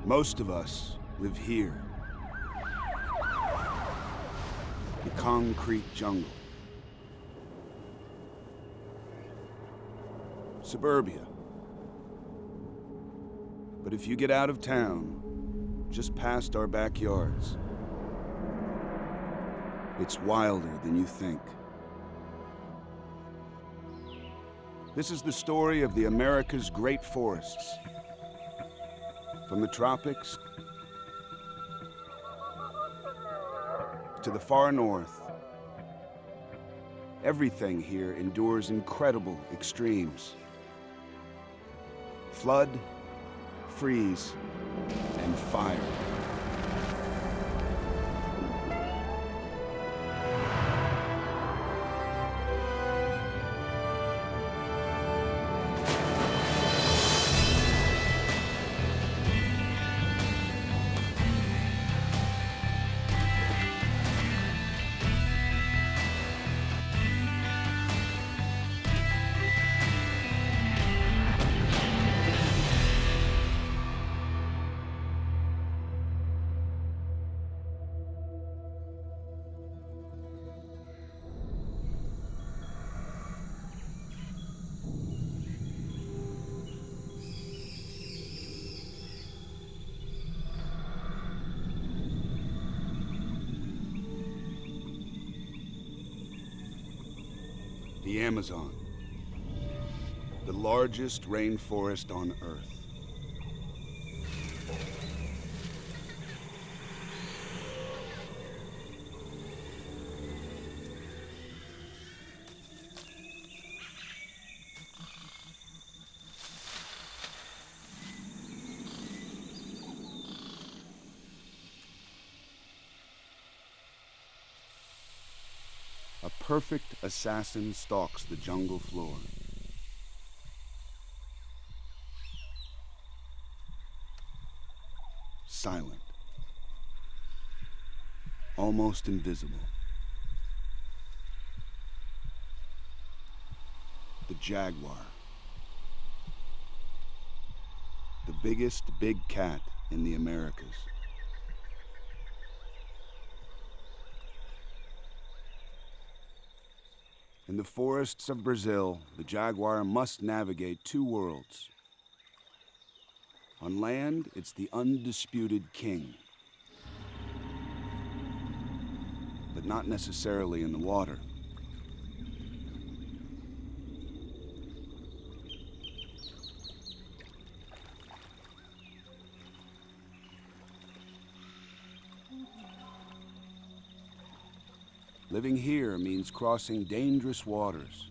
Most of us live here. The concrete jungle. Suburbia. But if you get out of town, just past our backyards, it's wilder than you think. This is the story of the America's great forests. From the tropics to the far north, everything here endures incredible extremes. Flood, freeze, and fire. The Amazon, the largest rainforest on Earth. A perfect assassin stalks the jungle floor. Silent. Almost invisible. The jaguar. The biggest big cat in the Americas. In the forests of Brazil, the jaguar must navigate two worlds. On land, it's the undisputed king. But not necessarily in the water. Living here means crossing dangerous waters.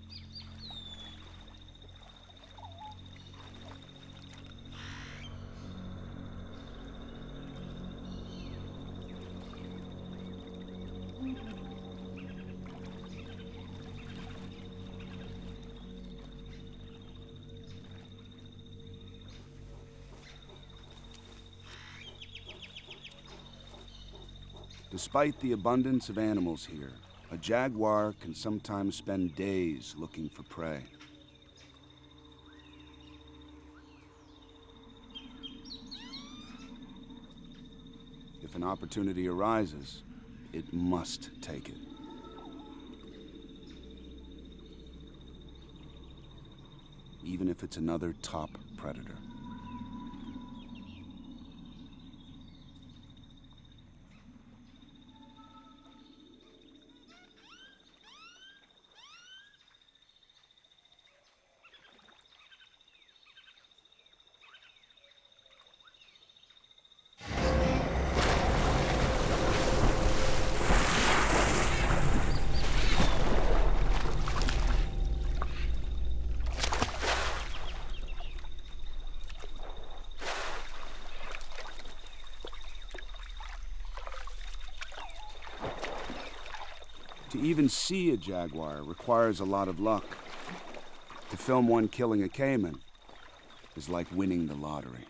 Despite the abundance of animals here, a jaguar can sometimes spend days looking for prey. If an opportunity arises, it must take it. Even if it's another top predator. To even see a jaguar requires a lot of luck. To film one killing a caiman is like winning the lottery.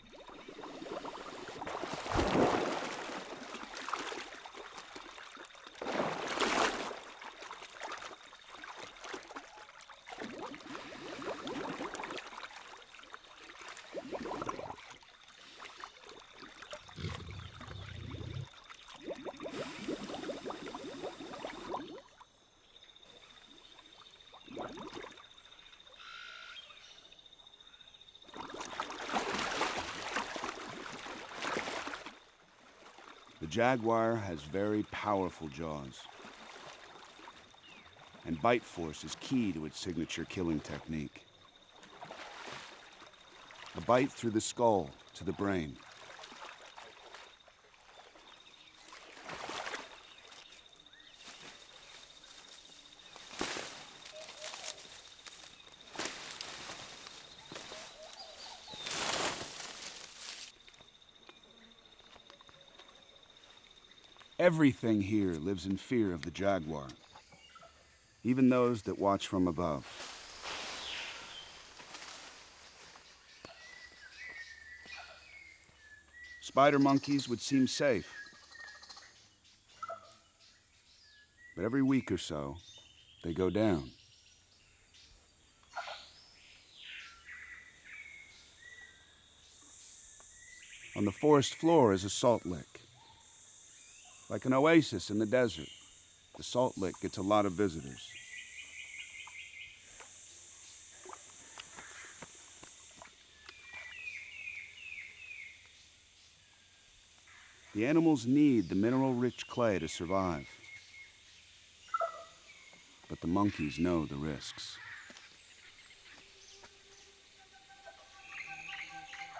jaguar has very powerful jaws, and bite force is key to its signature killing technique. A bite through the skull to the brain. Everything here lives in fear of the jaguar, even those that watch from above. Spider monkeys would seem safe, but every week or so, they go down. On the forest floor is a salt lick. Like an oasis in the desert, the salt lick gets a lot of visitors. The animals need the mineral-rich clay to survive. But the monkeys know the risks.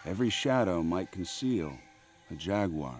Every shadow might conceal a jaguar.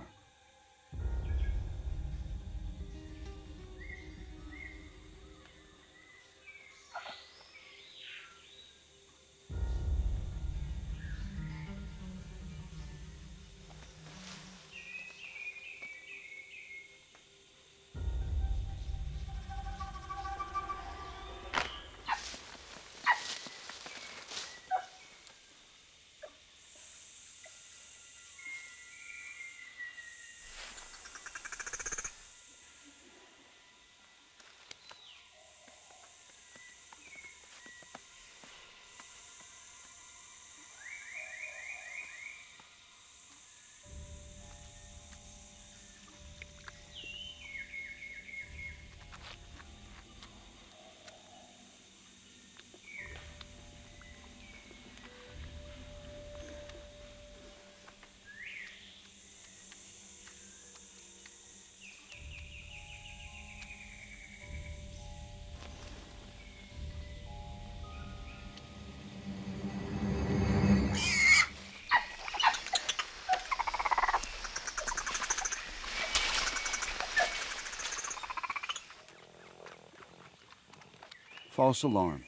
False alarm.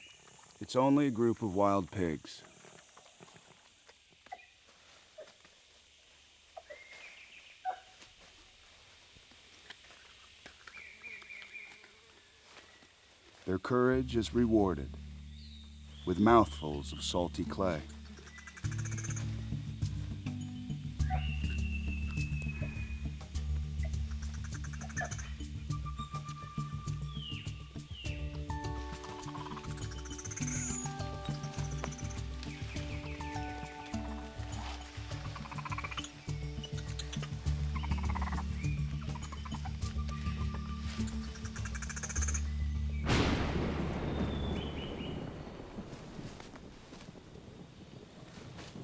It's only a group of wild pigs. Their courage is rewarded with mouthfuls of salty clay.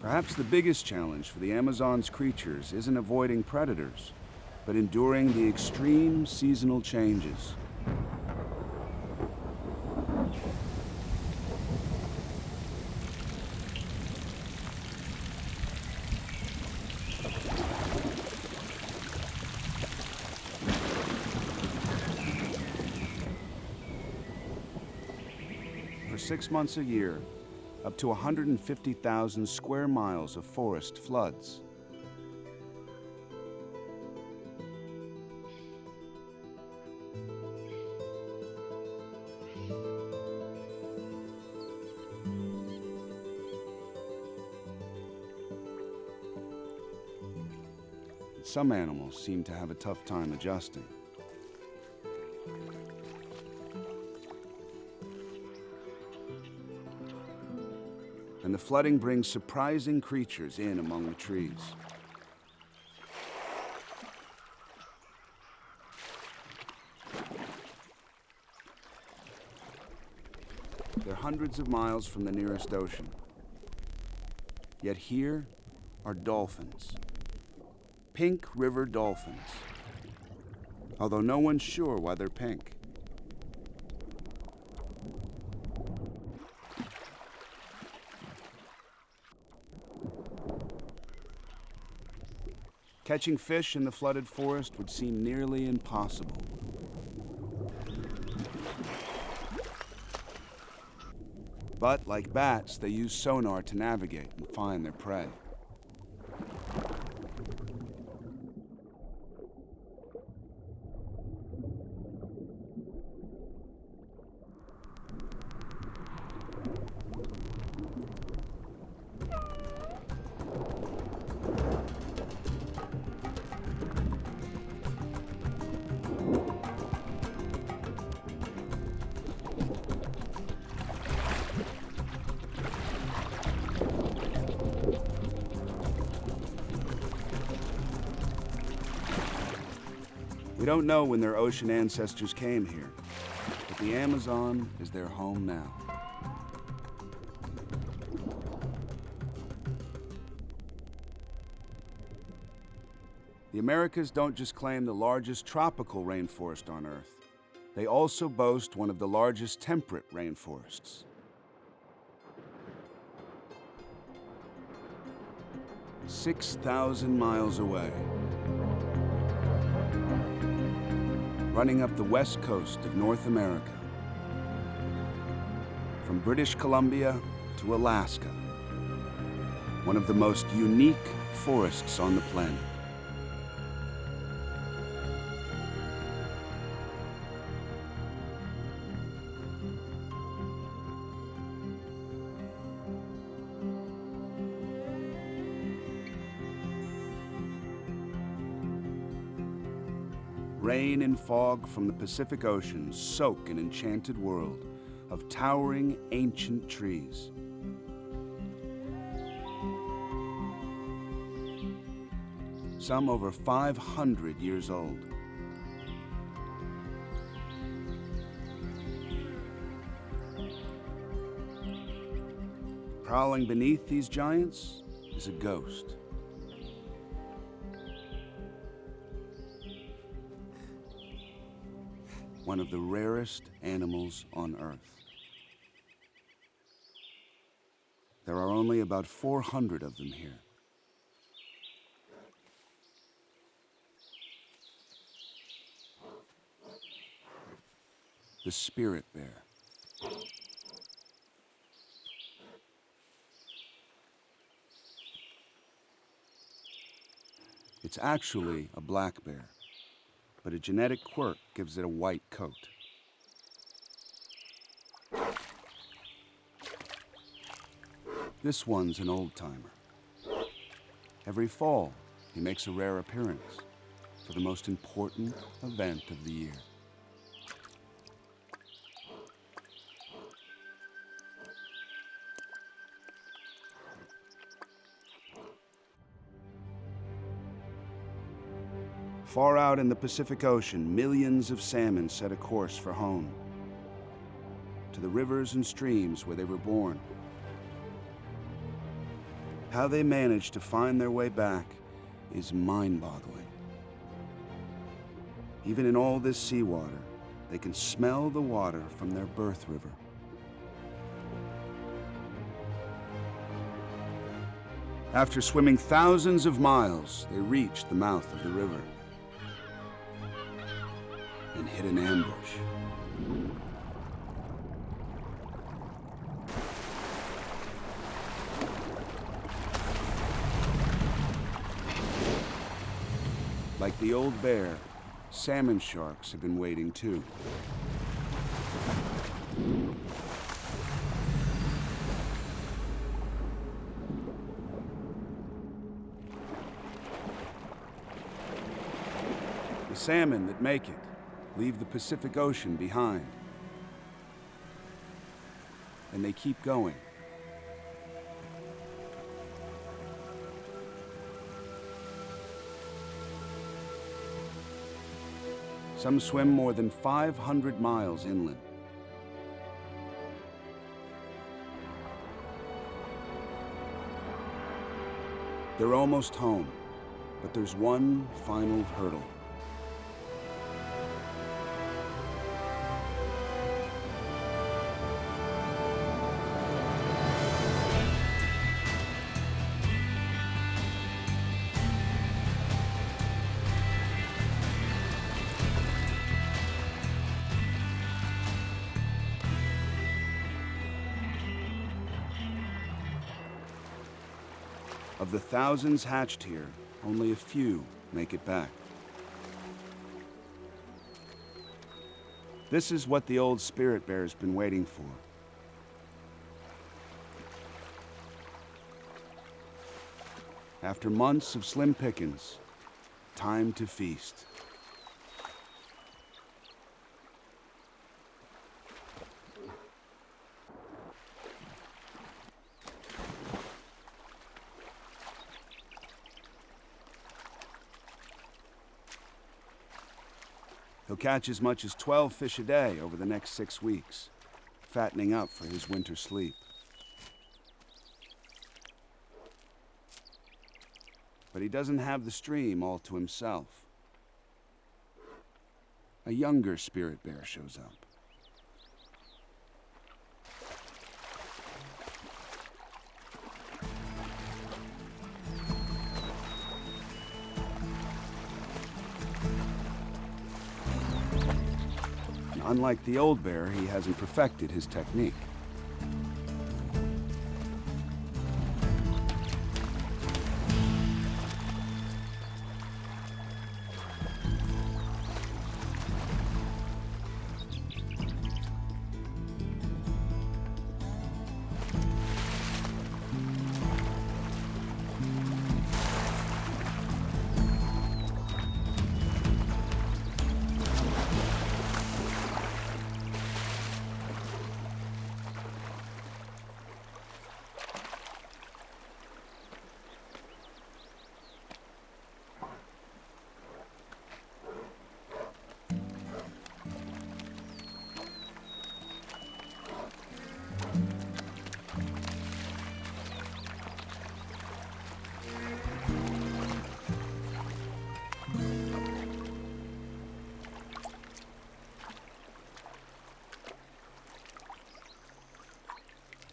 Perhaps the biggest challenge for the Amazon's creatures isn't avoiding predators, but enduring the extreme seasonal changes. For 6 months a year, up to 150,000 square miles of forest floods. Some animals seem to have a tough time adjusting. And the flooding brings surprising creatures in among the trees. They're hundreds of miles from the nearest ocean. Yet here are dolphins. Pink river dolphins, although no one's sure why they're pink. Catching fish in the flooded forest would seem nearly impossible. But, like bats, they use sonar to navigate and find their prey. We don't know when their ocean ancestors came here, but the Amazon is their home now. The Americas don't just claim the largest tropical rainforest on Earth. They also boast one of the largest temperate rainforests. 6,000 miles away, running up the west coast of North America, from British Columbia to Alaska, one of the most unique forests on the planet. Rain and fog from the Pacific Ocean soak an enchanted world of towering ancient trees. Some over 500 years old. Prowling beneath these giants is a ghost. One of the rarest animals on Earth. There are only about 400 of them here. The spirit bear. It's actually a black bear, but a genetic quirk gives it a white coat. This one's an old-timer. Every fall, he makes a rare appearance for the most important event of the year. Far out in the Pacific Ocean, millions of salmon set a course for home, to the rivers and streams where they were born. How they manage to find their way back is mind-boggling. Even in all this seawater, they can smell the water from their birth river. After swimming thousands of miles, they reach the mouth of the river and hit an ambush. Like the old bear, salmon sharks have been waiting too. The salmon that make it leave the Pacific Ocean behind. And they keep going. Some swim more than 500 miles inland. They're almost home, but there's one final hurdle. Of the thousands hatched here, only a few make it back. This is what the old spirit bear's been waiting for. After months of slim pickings, time to feast. He'll catch as much as 12 fish a day over the next 6 weeks, fattening up for his winter sleep. But he doesn't have the stream all to himself. A younger spirit bear shows up. Unlike the old bear, he hasn't perfected his technique.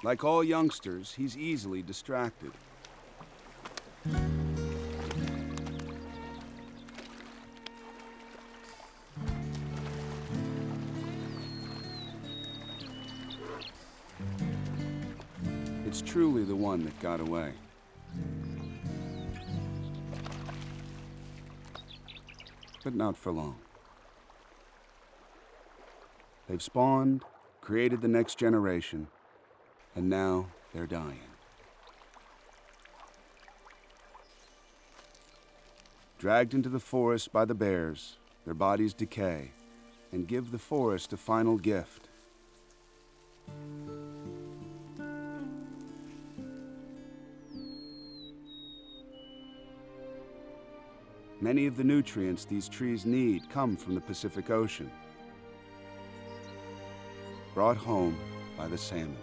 Like all youngsters, he's easily distracted. It's truly the one that got away. But not for long. They've spawned, created the next generation, and now they're dying. Dragged into the forest by the bears, their bodies decay and give the forest a final gift. Many of the nutrients these trees need come from the Pacific Ocean, brought home by the salmon.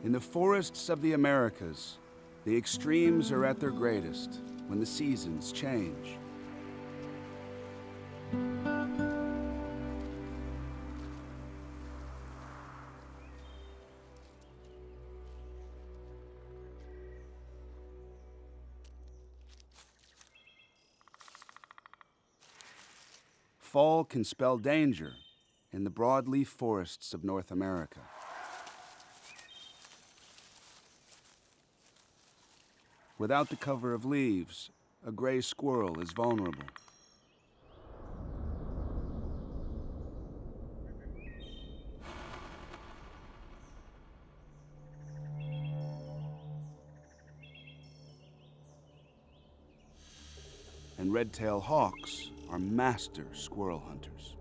In the forests of the Americas, the extremes are at their greatest when the seasons change. Fall can spell danger in the broadleaf forests of North America. Without the cover of leaves, a gray squirrel is vulnerable. And red-tailed hawks are master squirrel hunters.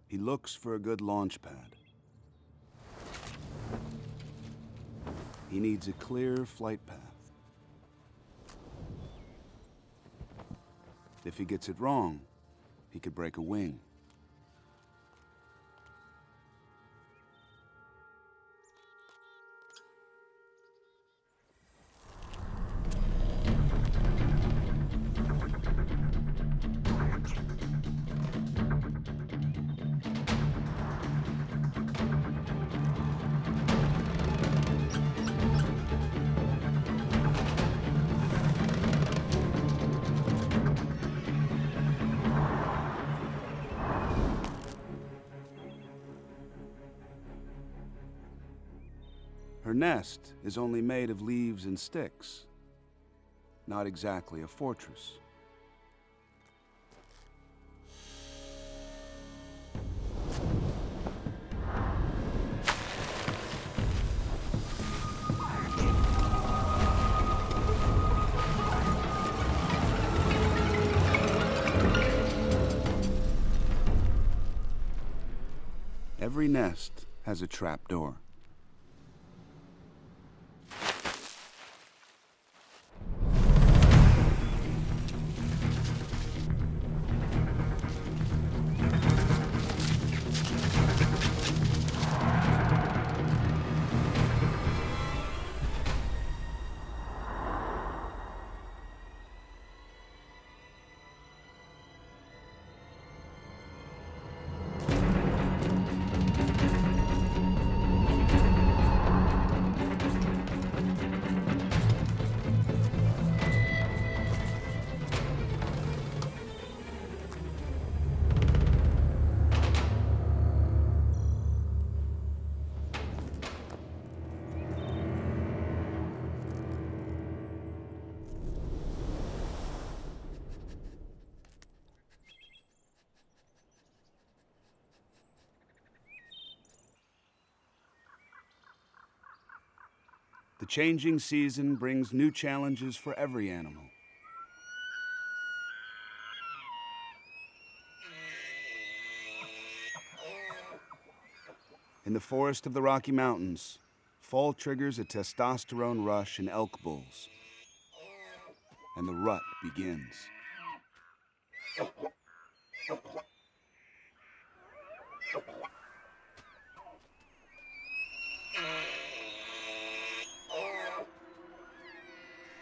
He looks for a good launch pad. He needs a clear flight path. If he gets it wrong, he could break a wing. Her nest is only made of leaves and sticks. Not exactly a fortress. Every nest has a trap door. The changing season brings new challenges for every animal. In the forest of the Rocky Mountains, fall triggers a testosterone rush in elk bulls, and the rut begins.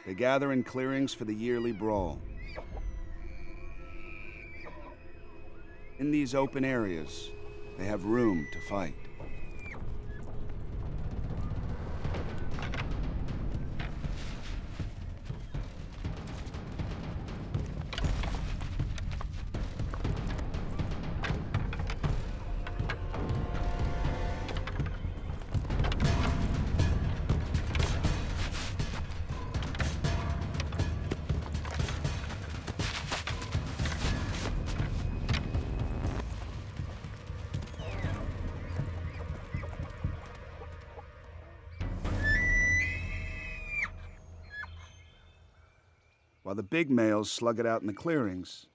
They gather in clearings for the yearly brawl. In these open areas, they have room to fight. While the big males slug it out in the clearings,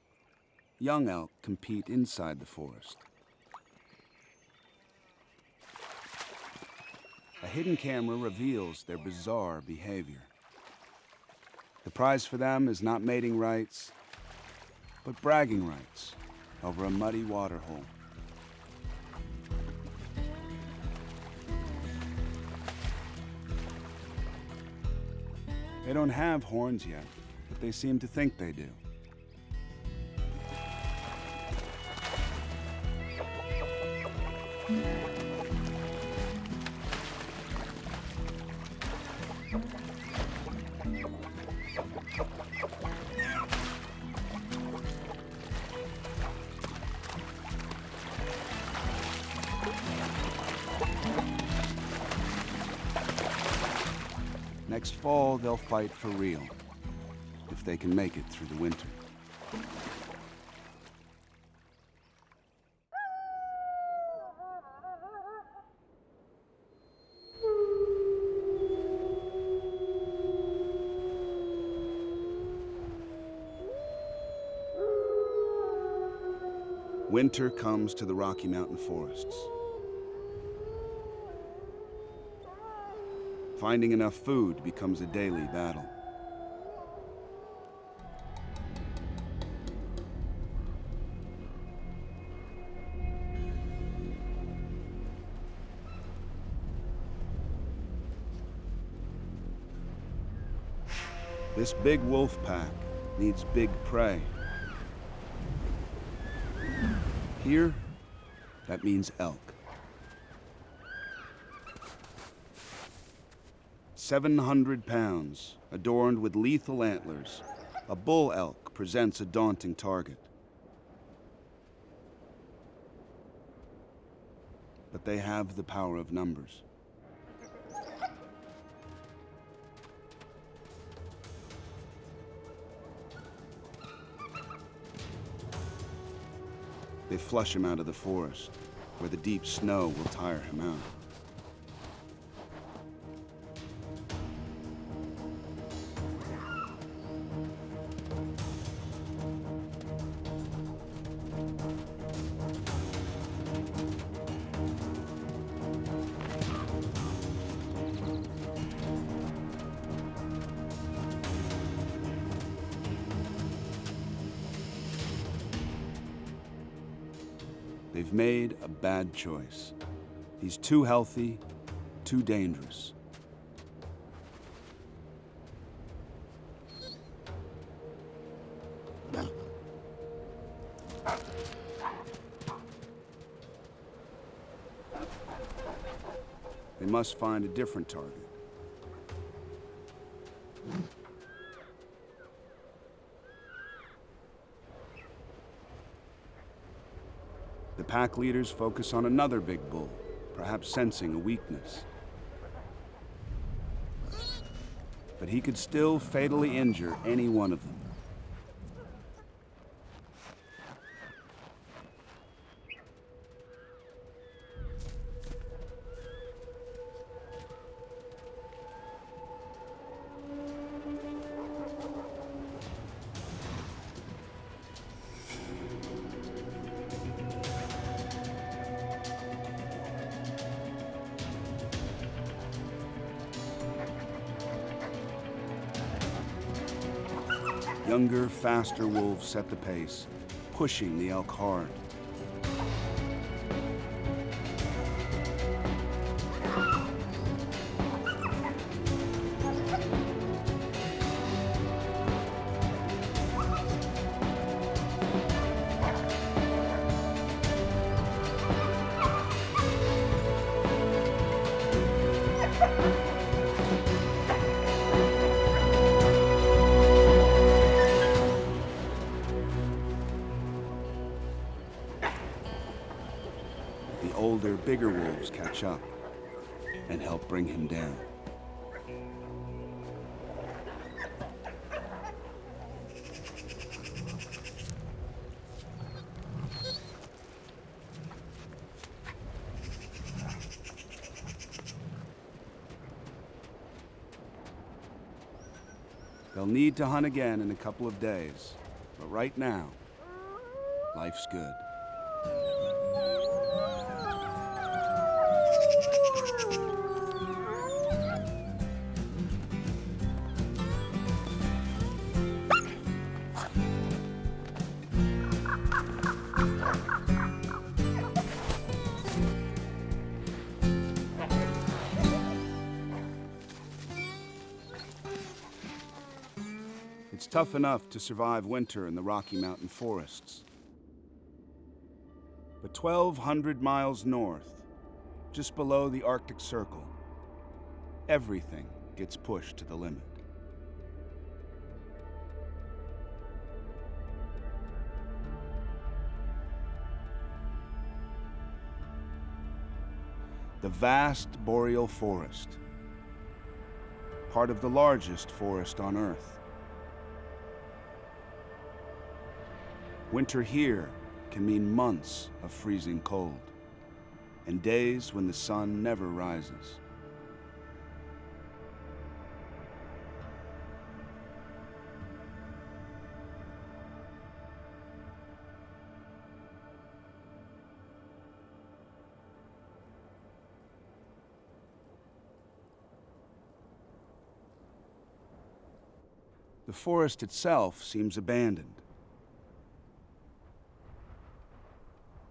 young elk compete inside the forest. A hidden camera reveals their bizarre behavior. The prize for them is not mating rights, but bragging rights over a muddy water hole. They don't have horns yet, but they seem to think they do. Next fall, they'll fight for real, if they can make it through the winter. Winter comes to the Rocky Mountain forests. Finding enough food becomes a daily battle. This big wolf pack needs big prey. Here, that means elk. 700 pounds, adorned with lethal antlers, a bull elk presents a daunting target. But they have the power of numbers. They flush him out of the forest, where the deep snow will tire him out. They've made a bad choice. He's too healthy, too dangerous. They must find a different target. The pack leaders focus on another big bull, perhaps sensing a weakness. But he could still fatally injure any one of them. Younger, faster wolves set the pace, pushing the elk hard. The older, bigger wolves catch up and help bring him down. They'll need to hunt again in a couple of days, but right now, life's good. It's tough enough to survive winter in the Rocky Mountain forests. But 1,200 miles north, just below the Arctic Circle, everything gets pushed to the limit. The vast boreal forest, part of the largest forest on Earth. Winter here can mean months of freezing cold, and days when the sun never rises. The forest itself seems abandoned.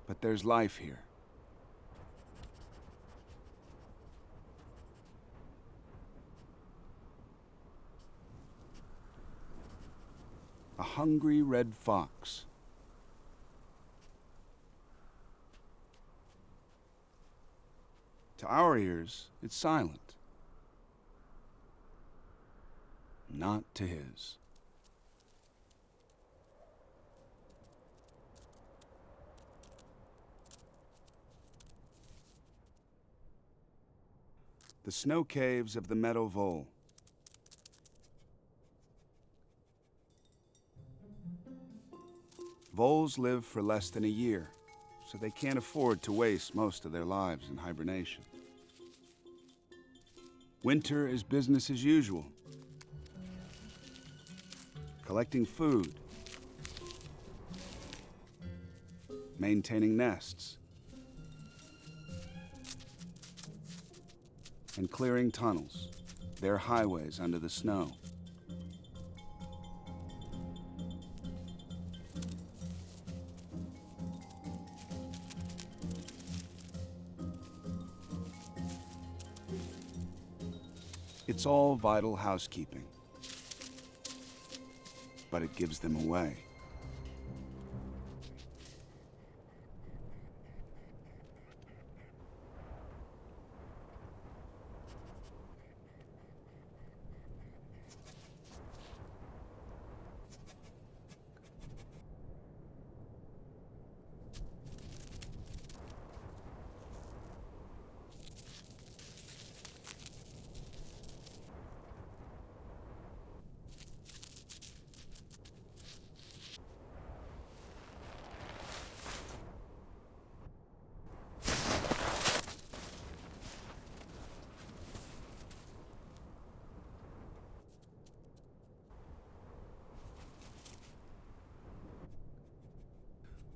But there's life here. A hungry red fox. To our ears, it's silent. Not to his. The snow caves of the Meadow Vole. Voles live for less than a year, so they can't afford to waste most of their lives in hibernation. Winter is business as usual. Collecting food, maintaining nests, and clearing tunnels, their highways under the snow. It's all vital housekeeping, but it gives them away.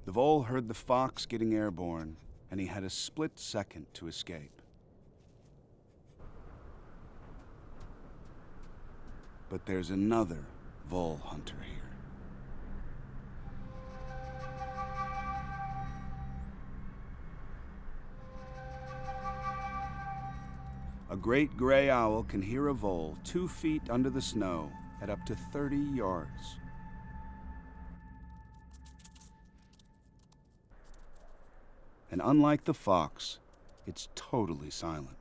The vole heard the fox getting airborne, and he had a split second to escape. But there's another vole hunter here. A great gray owl can hear a vole 2 feet under the snow at up to 30 yards. And unlike the fox, it's totally silent.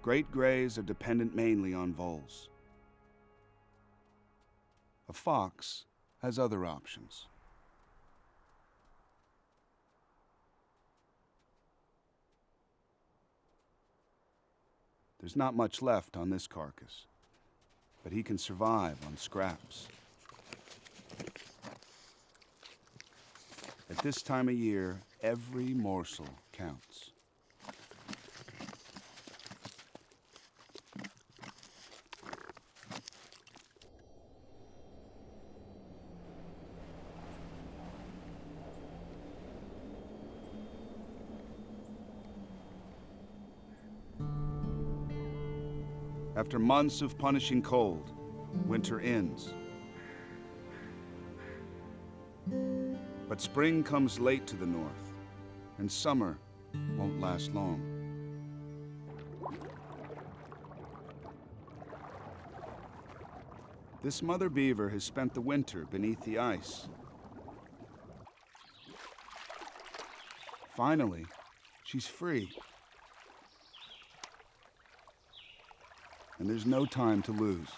Great grays are dependent mainly on voles. A fox has other options. There's not much left on this carcass, but he can survive on scraps. At this time of year, every morsel counts. After months of punishing cold, winter ends. But spring comes late to the north, and summer won't last long. This mother beaver has spent the winter beneath the ice. Finally, she's free. And there's no time to lose.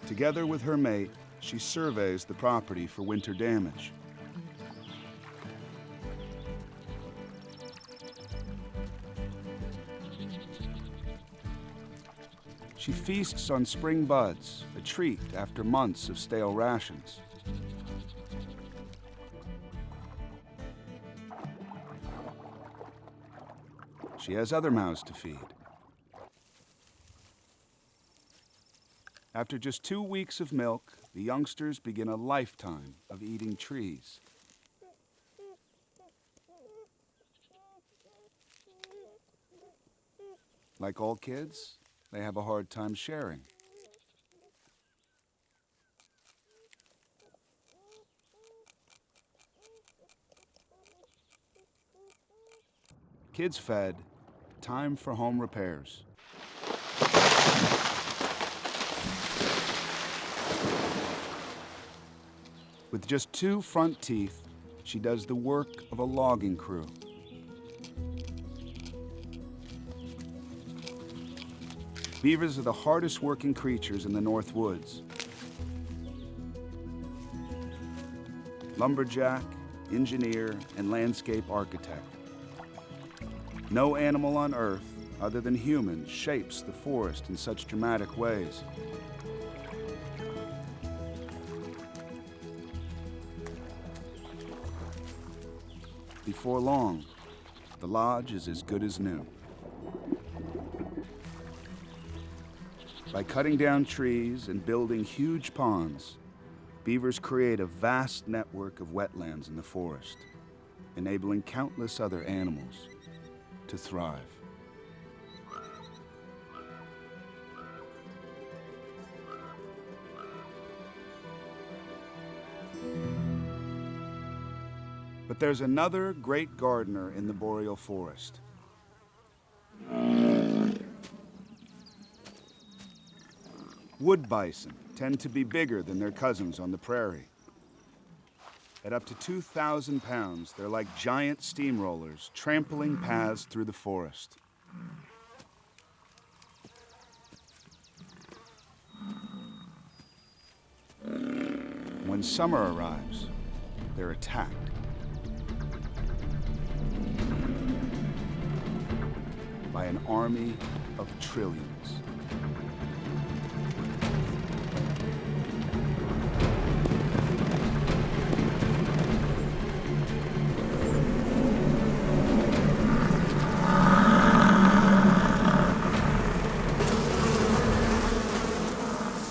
Together with her mate, she surveys the property for winter damage. She feasts on spring buds, a treat after months of stale rations. She has other mouths to feed. After just 2 weeks of milk, the youngsters begin a lifetime of eating trees. Like all kids, they have a hard time sharing. kids fed, time for home repairs. With just 2 front teeth, she does the work of a logging crew. Beavers are the hardest working creatures in the North Woods. Lumberjack, engineer, and landscape architect. No animal on Earth, other than humans, shapes the forest in such dramatic ways. Before long, the lodge is as good as new. By cutting down trees and building huge ponds, beavers create a vast network of wetlands in the forest, enabling countless other animals to thrive. But there's another great gardener in the boreal forest. Wood bison tend to be bigger than their cousins on the prairie. At up to 2,000 pounds, they're like giant steamrollers trampling paths through the forest. When summer arrives, they're attacked. By an army of trillions.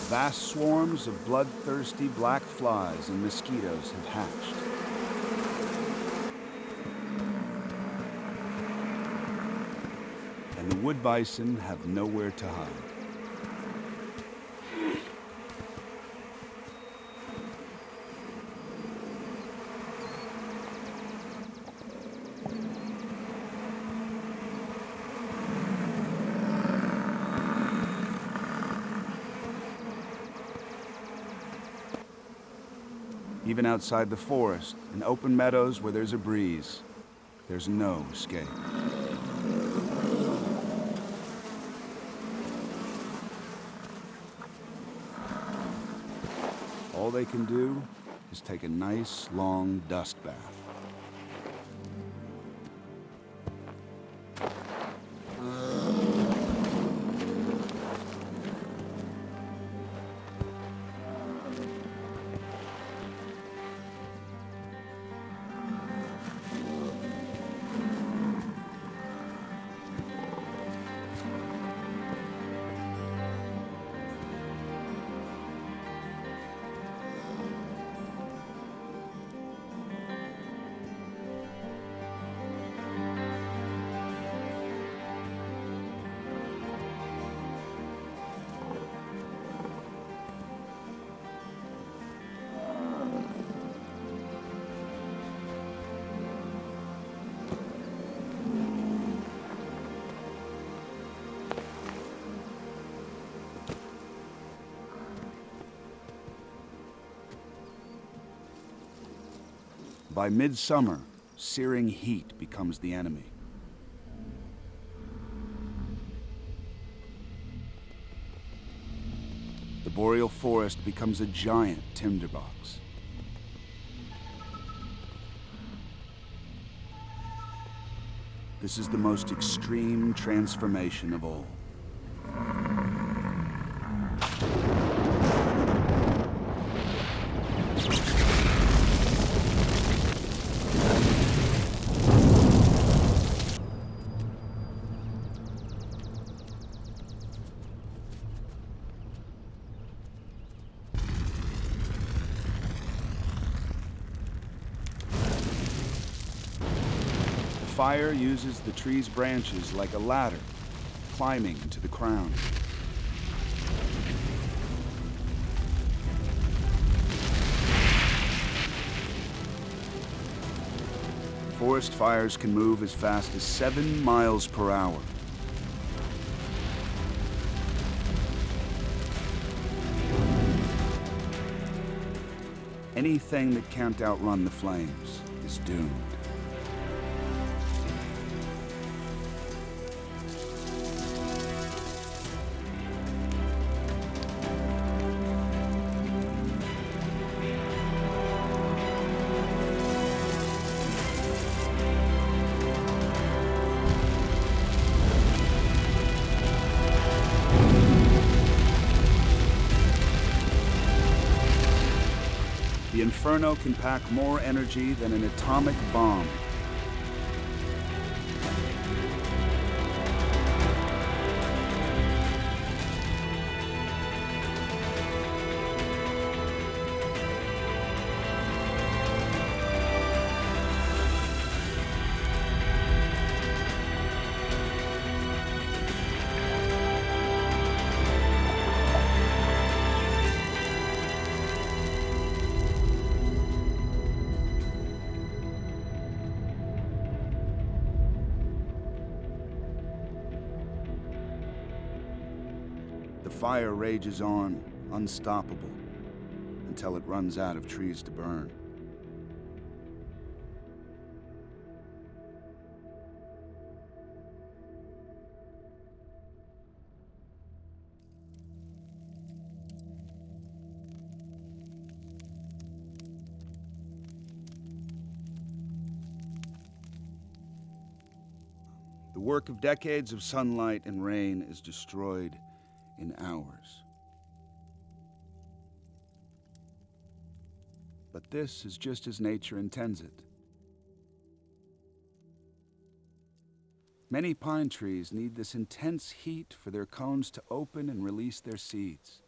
Vast swarms of bloodthirsty black flies and mosquitoes have hatched. And the wood bison have nowhere to hide. Even outside the forest, in open meadows where there's a breeze, there's no escape. All they can do is take a nice, long dust bath. By midsummer, searing heat becomes the enemy. The boreal forest becomes a giant tinderbox. This is the most extreme transformation of all. Fire uses the tree's branches like a ladder, climbing into the crown. Forest fires can move as fast as 7 miles per hour. Anything that can't outrun the flames is doomed. The Inferno can pack more energy than an atomic bomb. The fire rages on, unstoppable, until it runs out of trees to burn. The work of decades of sunlight and rain is destroyed in hours. But this is just as nature intends it. Many pine trees need this intense heat for their cones to open and release their seeds.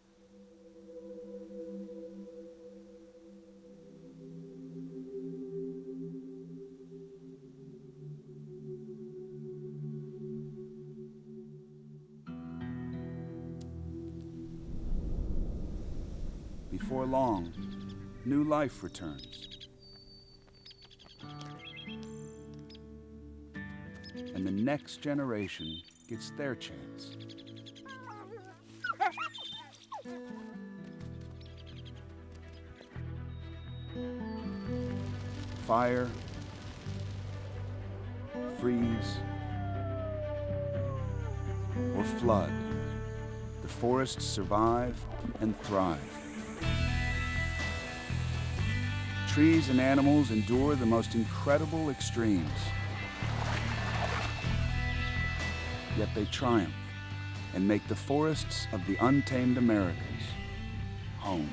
Before long, new life returns. And the next generation gets their chance. Fire, freeze, or flood, the forests survive and thrive. Trees and animals endure the most incredible extremes. Yet they triumph and make the forests of the untamed Americas home.